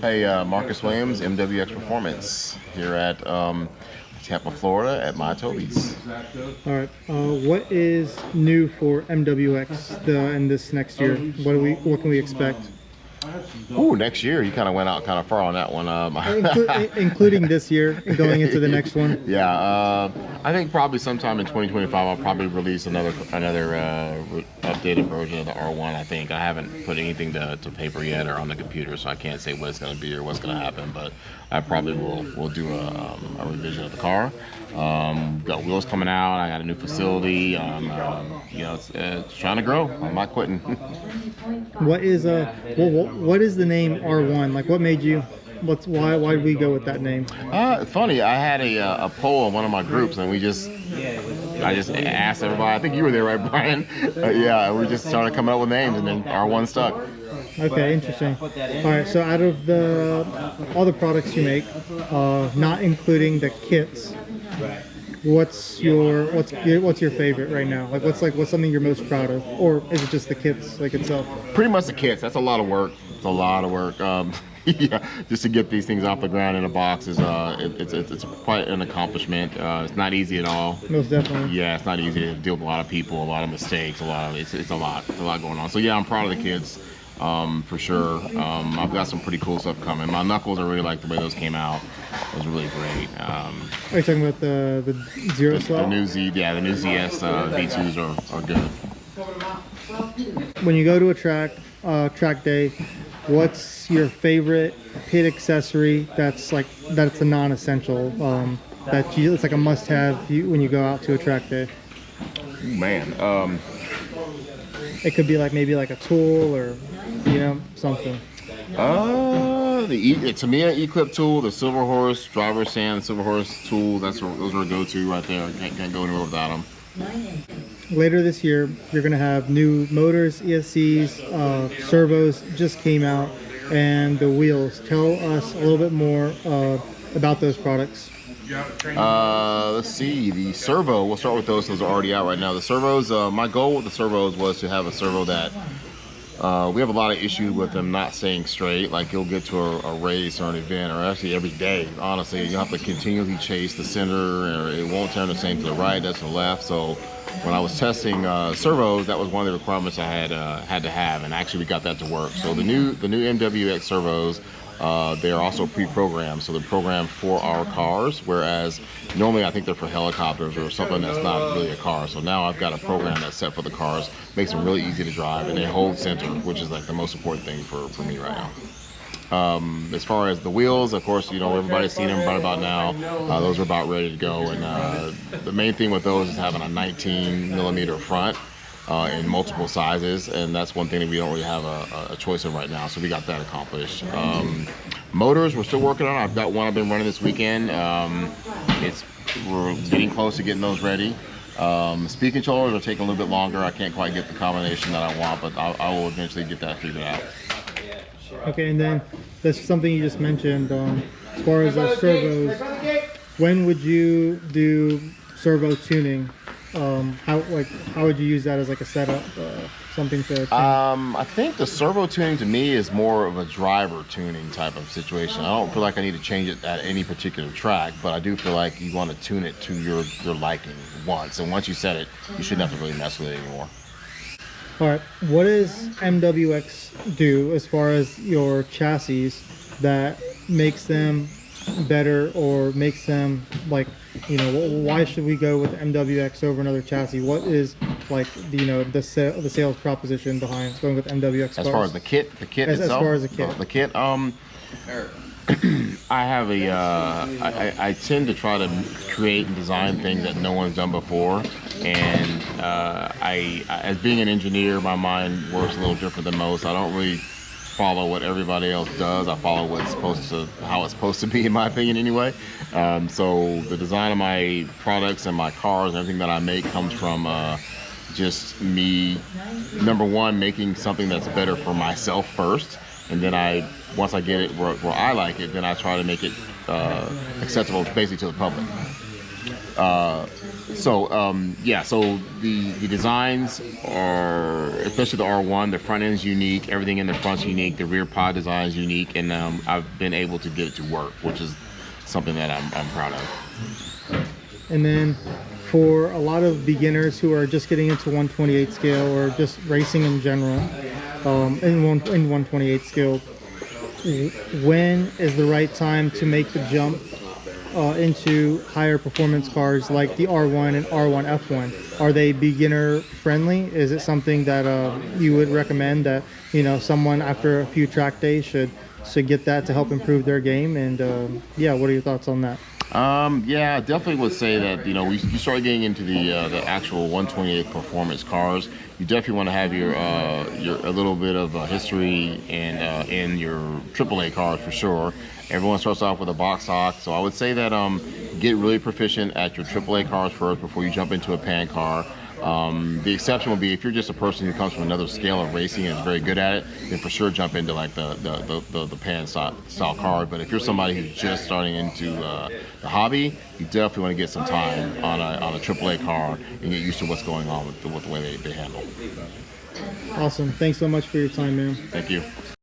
Hey, Marcus Williams, MWX Performance, here at Tampa, Florida, at my Toby's. All right. What is new for MWX in this next year? What can we expect? Ooh, next year, you kind of went out kind of far on that one. Including this year and going into the next one. Yeah, I think probably sometime in 2025 I'll probably release another updated version of the R1. I think I haven't put anything to paper yet or on the computer, so I can't say what it's going to be or what's going to happen. But I probably will do a revision of the car. Got wheels coming out. I got a new facility. It's trying to grow. I'm not quitting. What is what is the name R1? Like, what made you? Why did we go with that name? Funny, I had a poll on one of my groups, and I just asked everybody. I think you were there, right, Brian? Yeah, we just started coming up with names, and then R1 stuck. Okay, interesting. All right, so out of all the products you make, not including the kits, what's your favorite right now? Like, what's something you're most proud of, or is it just the kits like itself? Pretty much the kits. That's a lot of work. It's a lot of work. Yeah, just to get these things off the ground in a box is it's quite an accomplishment. It's not easy at all. Most definitely. Yeah, it's not easy to deal with a lot of people, a lot of mistakes, it's a lot going on. So yeah, I'm proud of the kids. For sure. I've got some pretty cool stuff coming. My knuckles, I really like the way those came out. It was really great. Are you talking about the Zero slot? The new ZS V2s are good. When you go to a track day, what's your favorite pit accessory that's a non-essential, it's like a must-have when you go out to a track day? Man, it could be maybe a tool or something. To me, an E-clip tool, the Silver Horse driver sand, Silver Horse tool. Those are a go-to right there. Can't go anywhere without them. Later this year, you're gonna have new motors, ESCs, servos just came out, and the wheels. Tell us a little bit more about those products. Let's see, the servo, we'll start with those are already out right now. The servos, my goal with the servos was to have a servo that we have a lot of issues with them not staying straight. Like, you'll get to a race or an event, or actually every day, honestly, you have to continually chase the center, or it won't turn the same to the right as to the left. So when I was testing servos, that was one of the requirements I had to have, and actually we got that to work. So the new MWX servos, they are also pre-programmed, so they're programmed for our cars, whereas normally I think they're for helicopters or something that's not really a car. So now I've got a program that's set for the cars, makes them really easy to drive, and they hold center, which is the most important thing for me right now. As far as the wheels, of course, everybody's seen them right about now. Those are about ready to go, and the main thing with those is having a 19mm front in multiple sizes, and that's one thing that we don't really have a choice of right now, so we got that accomplished. Motors, we're still working on. I've got one I've been running this weekend. We're getting close to getting those ready. Speed controllers are taking a little bit longer. I can't quite get the combination that I want, but I will eventually get that figured out. Okay, and then that's something you just mentioned. As far as servos, when would you do servo tuning? How would you use that as a setup, something to tune? I think the servo tuning to me is more of a driver tuning type of situation. I don't feel like I need to change it at any particular track, but I do feel like you want to tune it to your liking once, and once you set it, you shouldn't have to really mess with it anymore. All right, what does MWX do as far as your chassis that makes them better, or makes them why should we go with MWX over another chassis? What is the sales proposition behind going with MWX cars? As far as the kit itself? As far as the kit. The kit, I have I tend to try to create and design things that no one's done before, and as being an engineer, my mind works a little different than most. I don't really follow what everybody else does. I follow how it's supposed to be, in my opinion, anyway. So the design of my products and my cars and everything that I make comes from just me, number one, making something that's better for myself first, and then once I get it where I like it, then I try to make it acceptable basically to the public. Yeah, so the designs are, especially the R1, the front end is unique, everything in the front's unique, the rear pod design is unique, and I've been able to get it to work, which is something that I'm proud of. And then for a lot of beginners who are just getting into 128 scale or just racing in general, in 128 scale, when is the right time to make the jump into higher performance cars like the R1 and R1 F1? Are they beginner friendly? Is it something that you would recommend that, you know, someone after a few track days should get that to help improve their game? And yeah, what are your thoughts on that? Yeah, I definitely would say that, you know, you start getting into the actual 128 performance cars. You definitely want to have your a little bit of history and in your AAA cars for sure. Everyone starts off with a box stock, so I would say that get really proficient at your AAA cars first before you jump into a pan car. The exception would be if you're just a person who comes from another scale of racing and is very good at it, then for sure jump into like the pan style car. But if you're somebody who's just starting into the hobby, you definitely want to get some time on a AAA car and get used to what's going on with the way they handle. Awesome. Thanks so much for your time, man. Thank you.